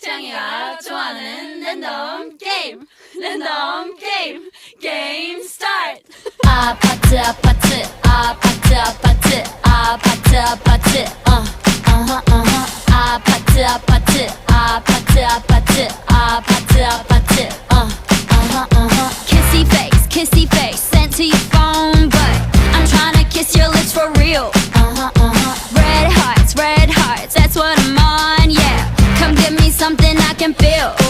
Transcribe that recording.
태양이가 좋아하는 랜덤 게임 게임 스타트. 아파트 아파트 아파트 아파트 아파트 아파트 아파트 아파트 아파트 아파트 아파트 아파트 kissy face sent to your phone but I'm tryna kiss your lips for real. Red hearts that's what I'm on, yeah. Come give me something I can feel.